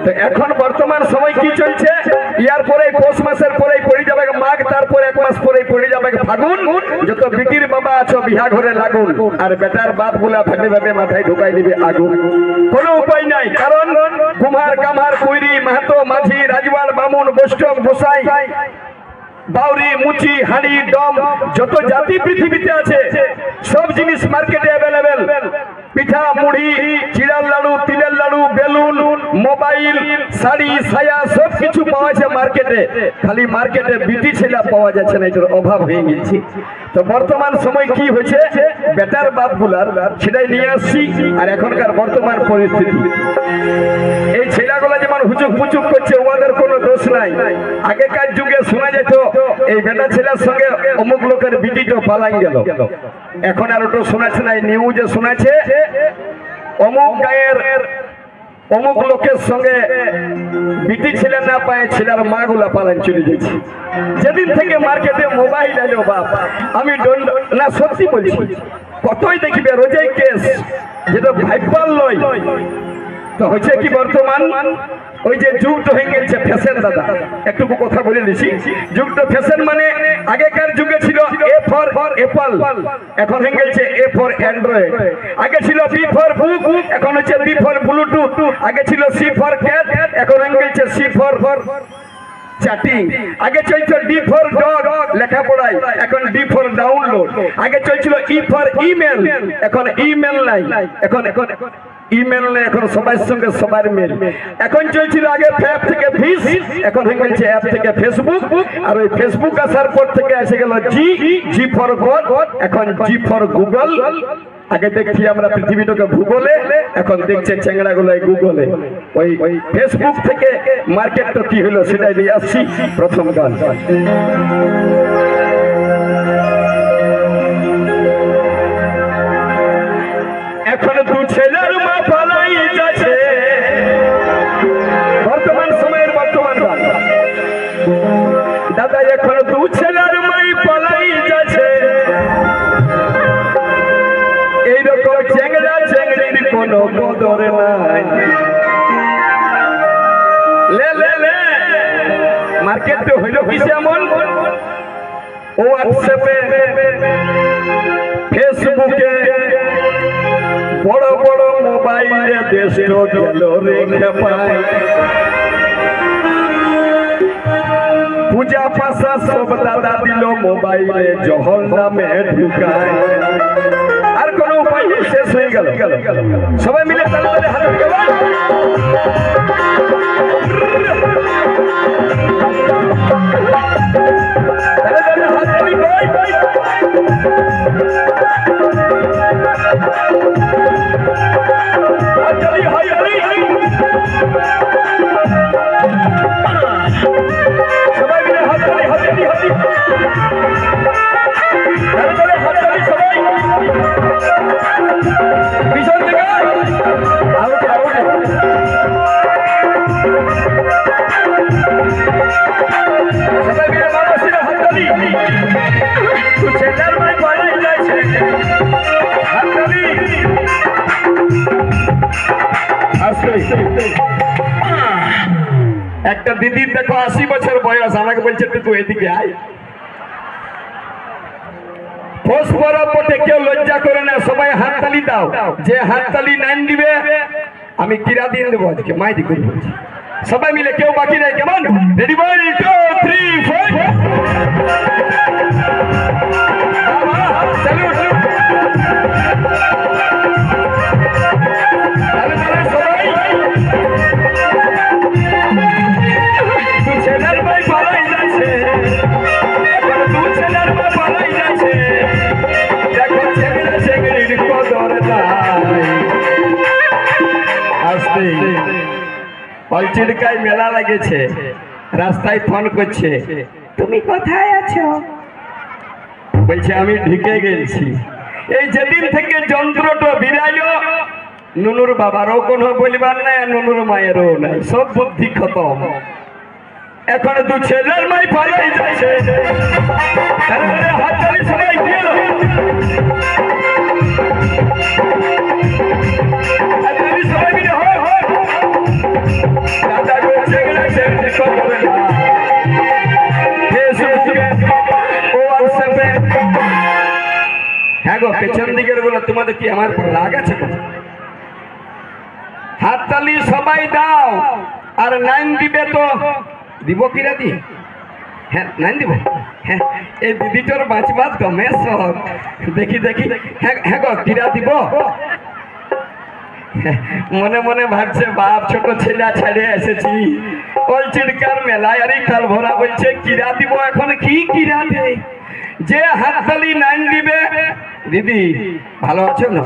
তো এখন বর্তমান সময় কি চলছে, ইয়ার পরে পৌষ মাসের পরেই পড়ে যাবে মাঘ, তারপর 1 মাস পরেই পড়ে যাবে ফাগুন। যত বিটির বাবা আছো বিহা ঘরে লাগুন, আর বেটার বাপ গুলা ভেবে ভেবে মাথায় ঢুকাই দিবে আগুন। কোনো উপায় নাই, কারণ কুমার কামার কুইরি মাহাতো মাঝি রাজওয়াল বামুন বৈষ্ণব গোসাই বাউরি মুচি হাড়ি ডম যত জাতি পৃথিবীতে আছে সব জিনিস মার্কেটে অ্যাভেলেবেল। পিঠা মুড়ি চিড়ার লাড়ু তিলের লাড়ু বেলুন মোবাইল শাড়ি ছায়া সব কিছু পাওয়া যায় মার্কেটে, খালি মার্কেটে বিটি ছেলে পাওয়া যাচ্ছে না, এটার অভাব হয়ে গেছে। তো বর্তমান সময় কি হয়েছে, বেটার বাপ গুলার সেটাই নিয়ে আসছি। আর এখনকার বর্তমান পরিস্থিতি এই ছেলেগুলা যেমন হুচুক পুচুক করছে ওদের কোনো দোষ নাই। আগেকার যুগে শোনা যেত এই বেটা ছেলের সঙ্গে অমুক লোকের বিটিটা পালাই গেল, এখন আর ওটা শোনাচ্ছে না। নিউজে শোনাচ্ছে অমুক গায়ের অমুক লোকের সঙ্গে বিটি ছেলে না পায় ছেলের মা গুলা পালান চলে যাচ্ছে। যেদিন থেকে মার্কেটে মোবাইল এলো বাপ, আমি না সত্যি বলছি, কতই দেখবে রোজাই কেস যেটা ভাইপাল লয়। তো হয়েছে কি বর্তমান ওই যে যুগটা হয়ে গেছে ফ্যাশন। দাদা একটু কথা বলে দিছি, যুগটা ফ্যাশন মানে আগেকার যুগে ছিল এ ফর অ্যাপল, এখন হয়ে গেছে এ ফর অ্যান্ড্রয়েড। আগে ছিল বি ফর বুক, এখন হচ্ছে বি ফর ব্লুটুথ। আগে ছিল সি ফর ক্যাট, এখন হয়ে গেছে সি ফর চ্যাটিং। আগে চলছিল ডি ফর ডগ লেখাপড়ায়, এখন ডি ফর ডাউনলোড। আগে চলছিল ই ফর ইমেল, এখন ইমেল নাই, এখন ইমেল নেই, এখন সবার সঙ্গে সবার মেল। এখন চলছিল আগে অ্যাপ থেকে ফিস, এখন হয়ে গেছে অ্যাপ থেকে ফেসবুক। আর ওই ফেসবুক আসার পর থেকে এসে গেল জি ফর গড, এখন জি ফর গুগল। আগে দেখছি আমরা পৃথিবীটাকে ভূগোলে, এখন দেখছে চেংড়া গুলো গুগলে। ওই ফেসবুক থেকে মার্কেটটা কি হলো সেটাই নিয়ে আসছি। প্রথম গান এখন দু ছেলের মা পালাই যাচ্ছে, বর্তমান সময়ের বর্তমান গান। দাদা এখন দু ছেলের মাই পালাই যাচ্ছে, এইরকম চেংড়া চেংড়ির কোনো কদর নাই। লে লে লে মার্কেটে হইল কি যেমন হোয়াটসঅ্যাপে ফেসবুকে বড় বড় মোবাইলে দেশ গেল রেখে পায়। পূজা পাশা সব দাদা দিল মোবাইলে জহর নামে ঢুকায়। আর কোন উপায় শেষ হয়ে গেল, সবাই মিলে তালে তালে হাত একটা দিদির দেখো 80 বছর বয়স, আমাকে বলছে তুই এদিকে আয়। পৌষ পরব বটে, কেউ লজ্জা করে না, সবাই হাততালি দাও। যে হাততালি নাইন দিবে আমি কিরা দিন দেবো আজকে মাইদি করে বলছি। সবাই মিলে কেউ বাকি নাই, কেমন? Ready 1 2 3 4 salute. চিড়কায় মেলা লাগেছে, রাস্তায় ফোন করছে, তুমি কোথায় আছো? বলছে আমি ঢুকে গেছি। এই যেদিন থেকে যন্ত্রটা বিরাইলো, নুনুর বাবারও কোনো বলবার নাই, নুনুর মায়েরও নাই, সব বুদ্ধি খতম। এখন দু ছেলের মাই পালাই যাচ্ছে, হাততালি সবাই গেল। সবাই মিলে হয় তোমাদের কি আমার উপর রাগ আছে? হাততালি সবাই দাও। আর নাইন দিবে তো দিব কিরা দি? হ্যাঁ নাইন দিব। হ্যাঁ এই দিদিটার বাঁচবার দমে সব দেখি দেখি। হ্যাঁ হ্যাঁ গো কিরা দিব? মনে মনে ভাবছে বাপ ছোট ছেলে ছাড়িয়ে এসেছি ওই চিড়কার মেলায় আর কাল ভরা বলছে কিরা দিব। এখন কি কিরা দেয়? যে হাততালি নাইন দিবে। দিদি ভালো আছো না?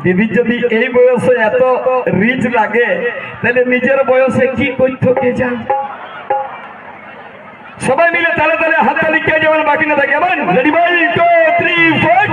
দিদির যদি এই বয়সে এত রিচ লাগে তাহলে নিজের বয়সে কি করতো কে জান। সবাই মিলে তালে তালে হাততালি কে যেমন বাকি না থাকে। রেডি 1 2 3 4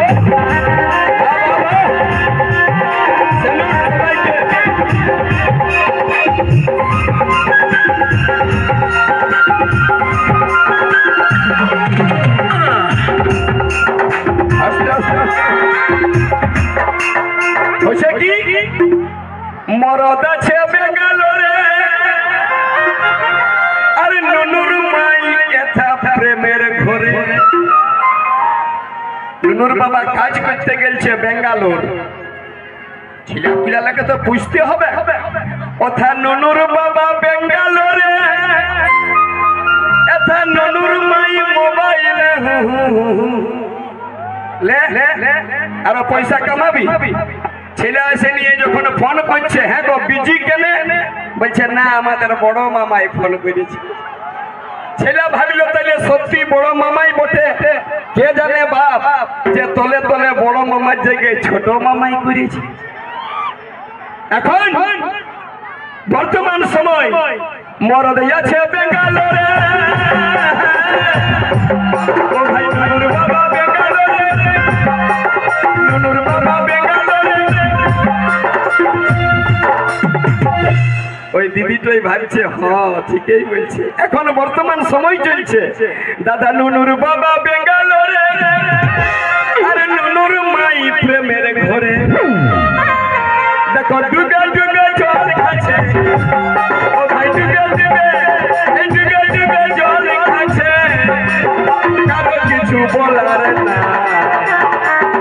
মরদ আছে বেঙ্গালোরে আর নুনুর মাই এথা প্রেমের ঘরে। নুনুর বাবা কাজ করতে গেছে বেঙ্গালোর। ছেলে পিলাকে তো বুঝতে হবে কথা। নুনুর বাবা বেঙ্গালোরে এথা নুনুর মাই মোবাইলে লে আর পয়সা কামাবি। ছেলে এসে নিয়ে যখন ফোন করছে হ্যাঁ গো বিজি কেন? বলছে না আমাদের বড় মামাই ফোন করেছে। ছেলে ভাবিল তাহলে সত্যি বড় মামাই বটে। কে জানে বাপ যে তলে তলে বড় মামার জায়গায় ছোট মামাই করেছে। এখন বর্তমান সময় মরদ আছে বেঙ্গালোরে। ও ভাই নুনুর বাবা বেঙ্গালোরে, নুনুর বাবা বেঙ্গালোরে। ওই দিদিটাই ভাবছে হ্যাঁ ঠিকই বলছে। এখন বর্তমান সময় চলছে দাদা নুনুর বাবা বেঙ্গালোরে আর নুনুর মাই প্রেমের ঘরে। দেখো ডুগল ডুগল জল খাচ্ছে। ও ভাই ডুগল ডুগল ডুগল ডুগল জল খাচ্ছে। কারো কিছু বলার না।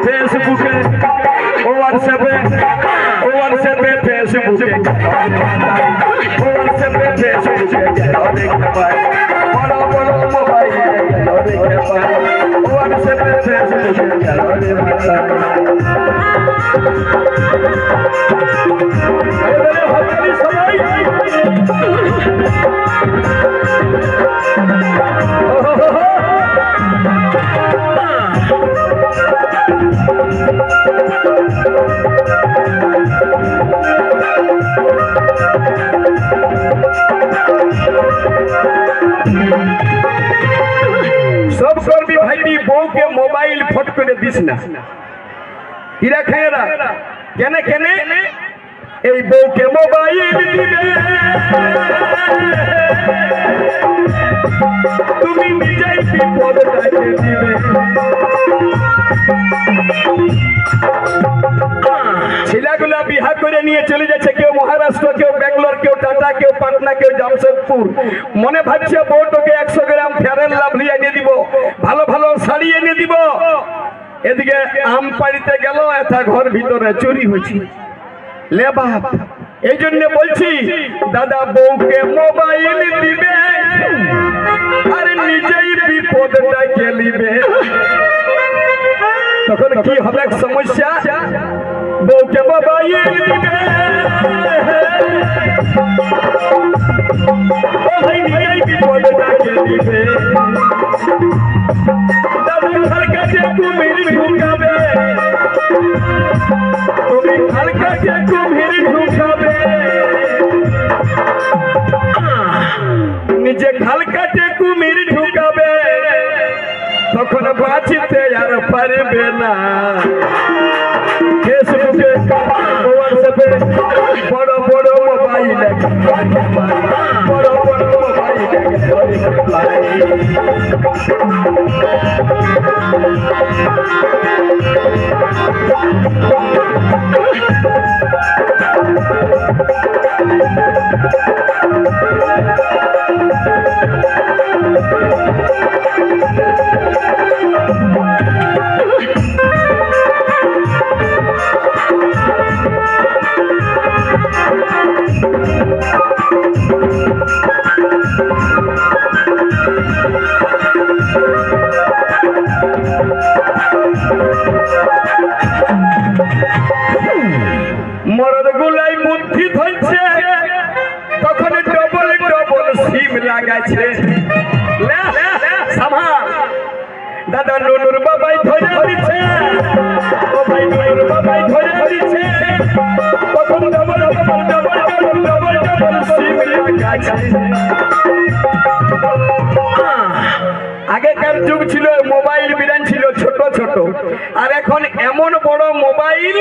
ফেসবুকে হোয়াটসঅ্যাপে ফেসবুকে দেখতে পাই। বড় বড় মোবাইল দেখতে পাই। হোয়াটসঅ্যাপে সবাই सब করবি ভাইটি বউকে মোবাইল ফট করে দিস না। ইরা খায়রা কেন কেন এই বউকে মোবাইল দিবে তুমি নিজেই বিপদ ডাকে দিবে। ছেলেগুলা বিহা করে নিয়ে চলে যাচ্ছে কেউ মহারাষ্ট্র, কেউ বেঙ্গলোর, কেউ টাটা, কেউ পাটনা, কেউ জামশেদপুর। মনে ভাবছে বউটাকে 100 গ্রাম ফেয়ারের লাভলি এনে দিব, ভালো ভালো শাড়ি এনে দিব। এদিকে আম পাড়িতে গেল এথা ঘর ভিতরে চুরি হয়েছে। লে বাপ এই জন্য বলছি দাদা বউকে মোবাইল দিবে আর নিজেই বিপদ ডাকে নিবে। তখন কি হবে সমস্যা? বউকে মোবাইল দিবে নিজেই বিপদ ডাকে নিবে। দাদু ঘর কাছে কুমির ঢুকাবে, তুমি ঘর কাছে কুমির ঢুকাবে। নিজে খাল কাটে কুমির ঢুকাবে, তখন বাঁচিতে আর পারবে না। ফেসবুকে হোয়াটসঅ্যাপে বড় বড় মোবাইল বড় বড় মোবাইল লাগাইছে সামাল দাদা নুনুর বাবাই ধরে দিচ্ছে ও ভাই নুনুর বাবাই ধরে দিচ্ছে কখন double double double double double double সিম লাগাইছে আগেকার যুগ ছিল মোবাইল বিরান ছিল ছোট ছোট আর এখন এমন বড় মোবাইল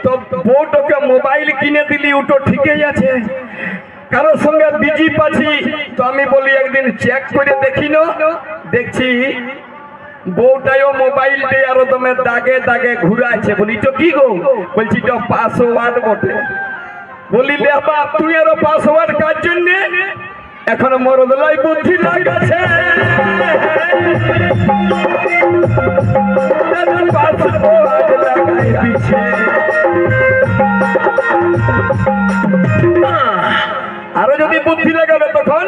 তো বউটাকে মোবাইল কিনে দিলি ওটা ঠিকই আছে কারোর সঙ্গে বিজি পাচ্ছি তো আমি বলি একদিন চেক করে দেখি না দেখছি বউটাও মোবাইল দিয়ে আরো তুমি দাগে দাগে ঘুরাইছে বলি তো কি গো বলছি তো পাসওয়ার্ড বটে বলি লে বাপ তুই আরো পাসওয়ার্ড কার জন্য এখন মরদলাই বুদ্ধি লাগাছে আরো যদি বুদ্ধি লাগাবে তখন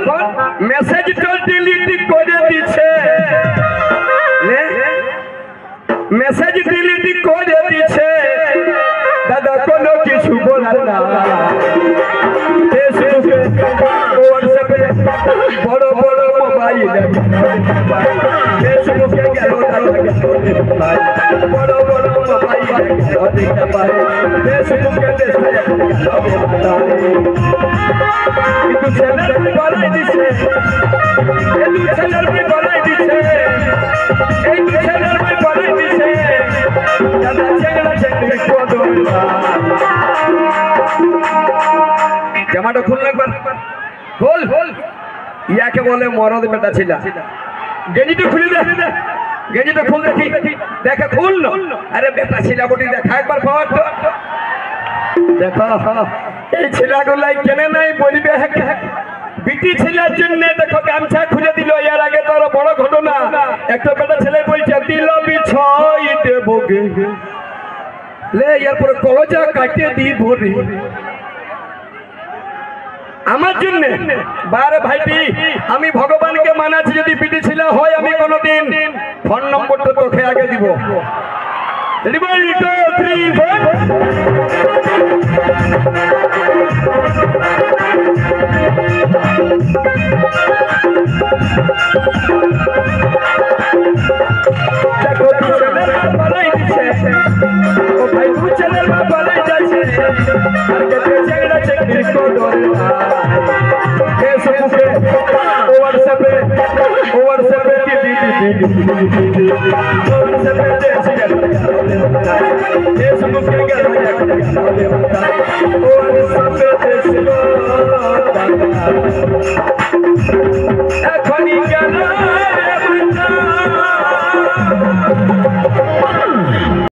মেসেজটা ডিলিট করে দিচ্ছে মেসেজ ডিলিট করে দিচ্ছে দাদা কোনো কিছু বলার না হোয়াটসঅ্যাপে বড় বড় মোবাইল ফেসবুকে গেল বড় বড় মোবাইল দেখতে পারে ফেসবুকে কিন্তু ছেলের বলাই দিচ্ছে ছেলের বলাই দিচ্ছে এই ছেলের বলাই দিচ্ছে দাদা ছেলেরা ছেলে জামাটা খুললে একবার খোল ইয়াকে বলে মরদ বেটা ছিল গেঞ্জিটা খুলে দে গেঞ্জিটা খুল দেখি দেখে খুল আরে বেটা ছিল বটি দেখা একবার পাওয়ার তো দেখো এই ছেলেগুলাই কেনে নাই বলবে বিটি ছেলের জন্য দেখো গামছা খুলে দিল এর আগে তো আরো বড় ঘটনা একটা বেটা ছেলে বলছে দিল বিছাই দেবো গে লে এরপরে কলজা কাটিয়ে দিব রে আমার জন্য বারে ভাইটি আমি ভগবানকে মানাচ্ছি যদি বিটি ছেলে হয় আমি কোনোদিন ফোন নম্বরটা তোকে আগে দিব